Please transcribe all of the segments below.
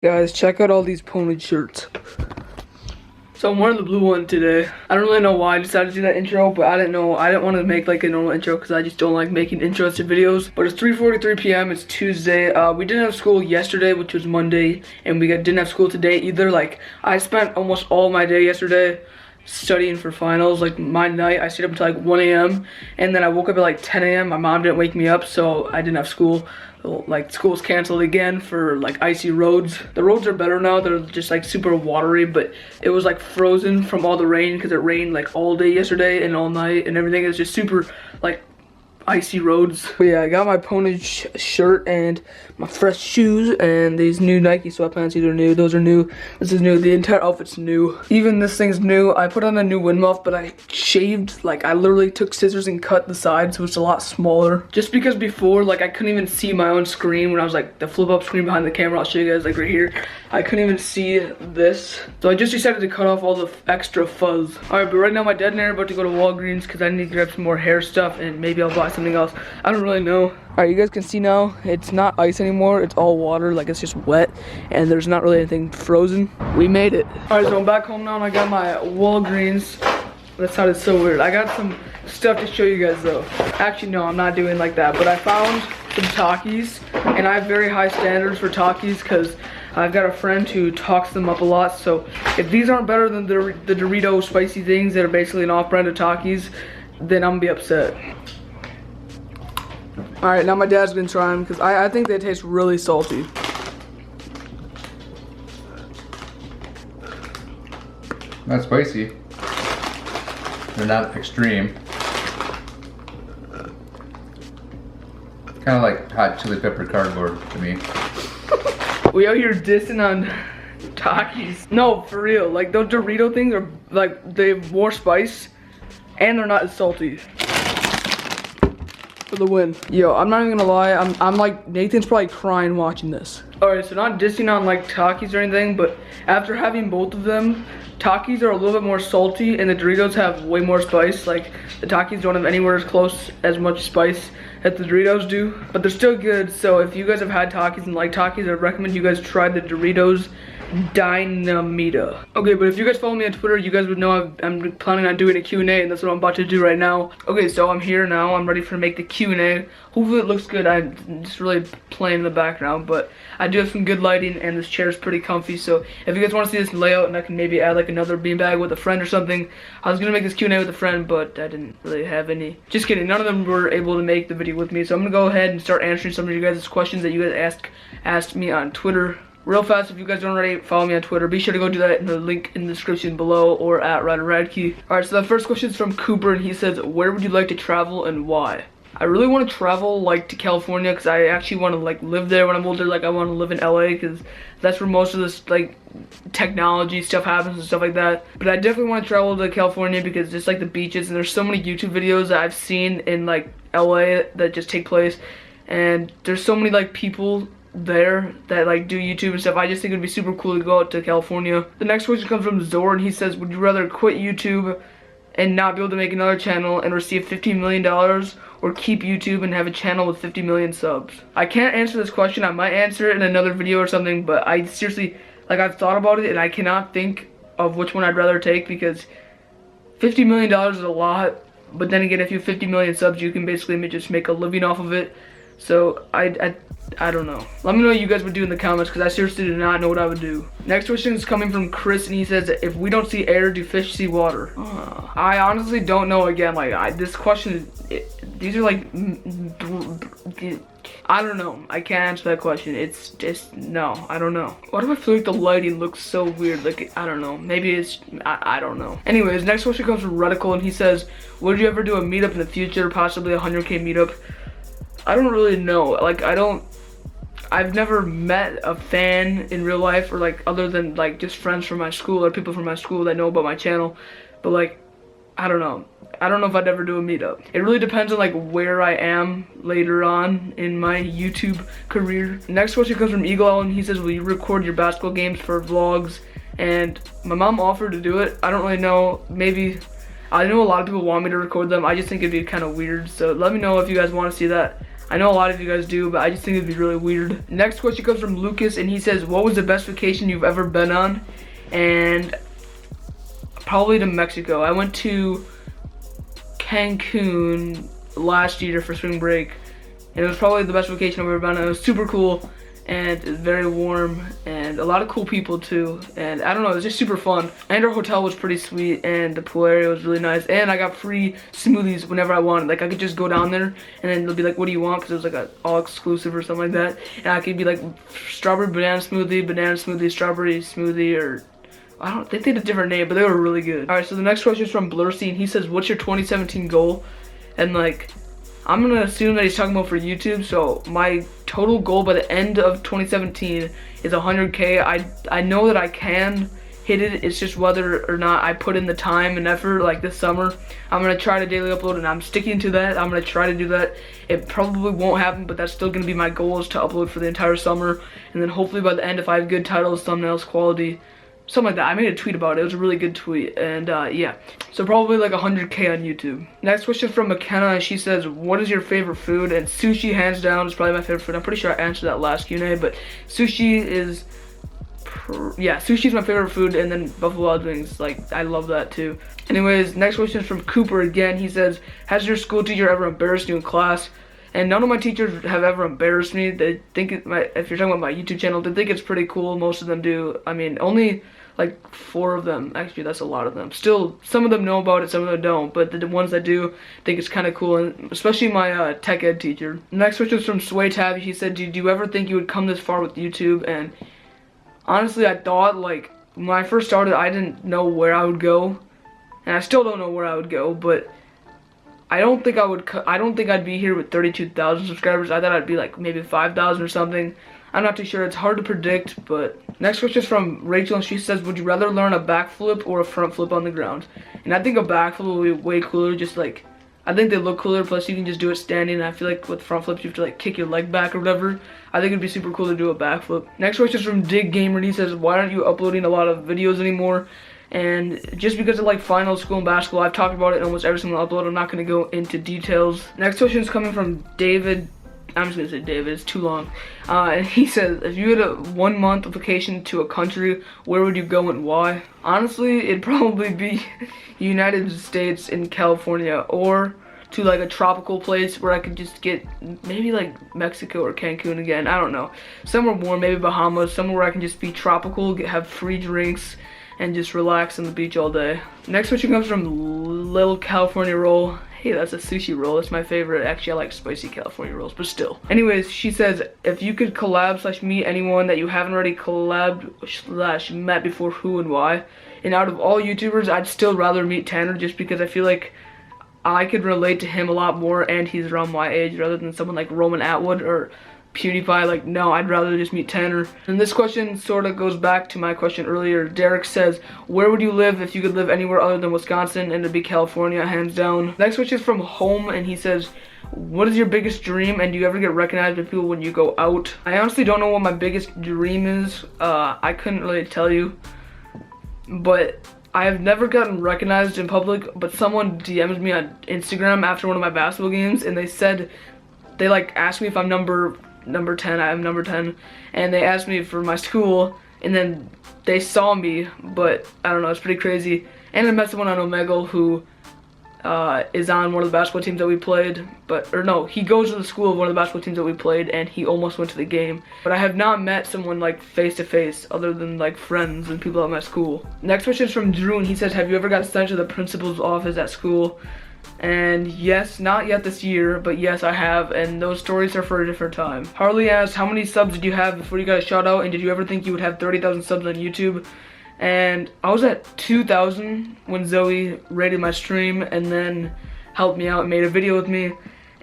Guys, check out all these pony shirts. So I'm wearing the blue one today. I don't really know why I decided to do that intro, but I didn't want to make like a normal intro because I just don't like making intros to videos. But it's 3:43 p.m. It's Tuesday. We didn't have school yesterday, which was Monday, and we didn't have school today either. Like, I spent almost all my day yesterday studying for finals. Like, my night, I stayed up until like 1 a.m. and then I woke up at like 10 a.m. My mom didn't wake me up, so I didn't have school. Like, school's canceled again for like icy roads. The roads are better now. They're just like super watery, but it was like frozen from all the rain because it rained like all day yesterday and all night and everything. It's just super like icy roads. But yeah, I got my pony shirt and my fresh shoes and these new Nike sweatpants. These are new, those are new, this is new, the entire outfit's new. Even this thing's new. I put on a new wind muff, but I shaved, like I literally took scissors and cut the sides so it's a lot smaller. Just because before, like I couldn't even see my own screen when I was like the flip up screen behind the camera. I'll show you guys like right here. I couldn't even see this. So I just decided to cut off all the extra fuzz. Alright, but right now my dad and I are about to go to Walgreens because I need to grab some more hair stuff and maybe I'll buy something else. I don't really know. Alright, you guys can see now, it's not ice anymore, it's all water, like it's just wet, and there's not really anything frozen. We made it. Alright, so I'm back home now and I got my Walgreens. That sounded so weird. I got some stuff to show you guys though. Actually, no, I'm not doing like that, but I found some Takis, and I have very high standards for Takis because I've got a friend who talks them up a lot. So if these aren't better than the Dorito spicy things that are basically an off-brand of Takis, then I'm gonna be upset. Alright, now my dad's gonna try them because I think they taste really salty. Not spicy. They're not extreme. Kind of like hot chili pepper cardboard to me. We out here dissing on Takis. No, for real. Like, those Dorito things are like, they have more spice and they're not as salty. For the win. Yo, I'm not even gonna lie, I'm like, Nathan's probably crying watching this. Alright, so not dissing on like Takis or anything, but after having both of them, Takis are a little bit more salty and the Doritos have way more spice. Like, the Takis don't have anywhere as close as much spice as the Doritos do, but they're still good. So if you guys have had Takis and like Takis, I recommend you guys try the Doritos Dynamita. Okay, but if you guys follow me on Twitter, you guys would know I'm planning on doing a Q&A, and that's what I'm about to do right now. Okay, so I'm here now. I'm ready to make the Q&A. Hopefully it looks good. I'm just really playing in the background, but I do have some good lighting, and this chair is pretty comfy. So if you guys want to see this layout, and I can maybe add like another beanbag with a friend or something. I was gonna make this Q&A with a friend, but I didn't really have any. Just kidding. None of them were able to make the video with me, so I'm gonna go ahead and start answering some of you guys' questions that you guys asked me on Twitter. Real fast, if you guys don't already follow me on Twitter, be sure to go do that in the link in the description below or at Ryder.Radke. Alright, so the first question is from Cooper, and he says, where would you like to travel and why? I really want to travel like to California because I actually want to like live there when I'm older. Like, I want to live in LA because that's where most of this like technology stuff happens and stuff like that. But I definitely want to travel to California because just like the beaches, and there's so many YouTube videos that I've seen in like LA that just take place, and there's so many like people there that like do YouTube and stuff. I just think it'd be super cool to go out to California. The next question comes from Zor, and he says, would you rather quit YouTube and not be able to make another channel and receive $15 million, or keep YouTube and have a channel with 50 million subs? I can't answer this question. I might answer it in another video or something, but I seriously, like, I've thought about it and I cannot think of which one I'd rather take because $50 million is a lot, but then again, if you have 50 million subs, you can basically just make a living off of it. So I don't know. Let me know what you guys would do in the comments because I seriously do not know what I would do. Next question is coming from Chris, and he says, if we don't see air, do fish see water? I honestly don't know. Again, like this question, these are like, I don't know. I can't answer that question. It's just, no, I don't know. Why do I feel like the lighting looks so weird? Like, I don't know. Maybe it's, I don't know. Anyways, next question comes from Radical, and he says, would you ever do a meetup in the future, possibly a 100K meetup? I don't really know. Like, I've never met a fan in real life, or like other than like just friends from my school or people from my school that know about my channel. But like, I don't know. I don't know if I'd ever do a meetup. It really depends on like where I am later on in my YouTube career. Next question comes from Eagle Owl, and he says, will you record your basketball games for vlogs? And my mom offered to do it. I don't really know. Maybe. I know a lot of people want me to record them. I just think it'd be kind of weird. So let me know if you guys want to see that. I know a lot of you guys do, but I just think it'd be really weird. Next question comes from Lucas, and he says, what was the best vacation you've ever been on? And probably to Mexico. I went to Cancun last year for spring break, and it was probably the best vacation I've ever been on. It was super cool, and it was very warm, and a lot of cool people too, and I don't know, it was just super fun. And our hotel was pretty sweet, and the pool area was really nice, and I got free smoothies whenever I wanted. Like, I could just go down there, and then they'll be like, what do you want? Because it was like a all-exclusive or something like that, and I could be like, strawberry banana smoothie, strawberry smoothie, or I don't think they had a different name, but they were really good. Alright, so the next question is from Blurcy, and he says, what's your 2017 goal? And like, I'm gonna assume that he's talking about for YouTube, so my total goal by the end of 2017 is 100K. I know that I can hit it, it's just whether or not I put in the time and effort. Like this summer, I'm gonna try to daily upload, and I'm sticking to that. I'm gonna try to do that. It probably won't happen, but that's still gonna be my goal, is to upload for the entire summer, and then hopefully by the end, if I have good titles, thumbnails, quality, something like that. I made a tweet about it. It was a really good tweet, and yeah. So probably like 100K on YouTube. Next question from McKenna, and she says, what is your favorite food? And sushi, hands down, is probably my favorite food. I'm pretty sure I answered that last Q&A, but sushi is, sushi is my favorite food, and then Buffalo Wild Wings, like, I love that too. Anyways, next question is from Cooper again. He says, has your school teacher ever embarrassed you in class? And none of my teachers have ever embarrassed me. They think if you're talking about my YouTube channel, they think it's pretty cool. Most of them do. I mean, only like 4 of them. Actually, that's a lot of them. Still, some of them know about it, some of them don't. But the ones that do think it's kind of cool, and especially my tech ed teacher. Next question is from Sway Tab. He said, did you ever think you would come this far with YouTube? And honestly, I thought, like, when I first started, I didn't know where I would go. And I still don't know where I would go, but I don't think I'd be here with 32,000 subscribers. I thought I'd be like maybe 5,000 or something. I'm not too sure. It's hard to predict. But next question is from Rachel, and she says, would you rather learn a backflip or a front flip on the ground? And I think a backflip will be way cooler. Just like, I think they look cooler. Plus, you can just do it standing. And I feel like with front flips, you have to like kick your leg back or whatever. I think it'd be super cool to do a backflip. Next question is from Dig Gamer, and he says, why aren't you uploading a lot of videos anymore? And just because of like finals, school, and basketball, I've talked about it in almost every single upload. I'm not going to go into details. Next question is coming from David. I'm just going to say David, it's too long. And he says, if you had a 1 month vacation to a country, where would you go and why? Honestly, it'd probably be United States in California, or to like a tropical place where I could just get maybe like Mexico or Cancun again. I don't know. Somewhere warm, maybe Bahamas, somewhere where I can just be tropical, have free drinks, and just relax on the beach all day. Next question comes from Little California Roll. Hey, that's a sushi roll. It's my favorite. Actually, I like spicy California rolls, but still. Anyways, she says, if you could collab / meet anyone that you haven't already collabed / met before, who and why? And out of all YouTubers, I'd still rather meet Tanner, just because I feel like I could relate to him a lot more, and he's around my age, rather than someone like Roman Atwood or PewDiePie. Like, no, I'd rather just meet Tanner. And this question sort of goes back to my question earlier. Derek says, where would you live if you could live anywhere other than Wisconsin? And it'd be California, hands down. Next question is from Home, and he says, what is your biggest dream, and do you ever get recognized by people when you go out? I honestly don't know what my biggest dream is. I couldn't really tell you, but I have never gotten recognized in public. But someone DM'd me on Instagram after one of my basketball games, and they said, they like asked me if I'm number 10, I am number 10, and they asked me for my school, and then they saw me, but I don't know, it's pretty crazy. And I met someone on Omegle who is on one of the basketball teams that we played, he goes to the school of one of the basketball teams that we played, and he almost went to the game. But I have not met someone like face to face, other than like friends and people at my school. Next question is from Drew, and he says, have you ever got sent to the principal's office at school? And yes, not yet this year, but yes, I have, and those stories are for a different time. Harley asks, how many subs did you have before you got a shout out, and did you ever think you would have 30,000 subs on YouTube? And I was at 2,000 when Zoe rated my stream and then helped me out and made a video with me.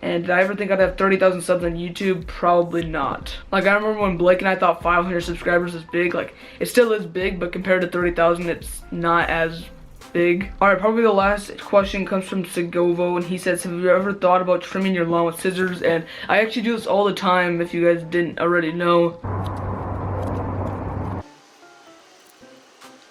And did I ever think I'd have 30,000 subs on YouTube? Probably not. Like, I remember when Blake and I thought 500 subscribers was big. Like, it still is big, but compared to 30,000, it's not as big. Alright, probably the last question comes from Segovo, and he says, have you ever thought about trimming your lawn with scissors? And I actually do this all the time, if you guys didn't already know.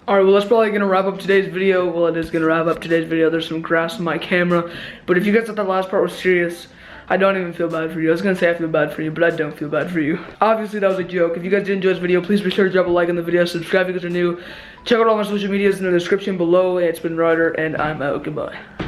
Alright, well, that's probably gonna wrap up today's video. Well, it is gonna wrap up today's video. There's some grass on my camera, but if you guys thought that last part was serious, I don't even feel bad for you. I was gonna say I feel bad for you, but I don't feel bad for you. Obviously, that was a joke. If you guys did enjoy this video, please be sure to drop a like on the video, subscribe if you guys are new. Check out all my social medias in the description below. It's been Ryder, and I'm out. Goodbye.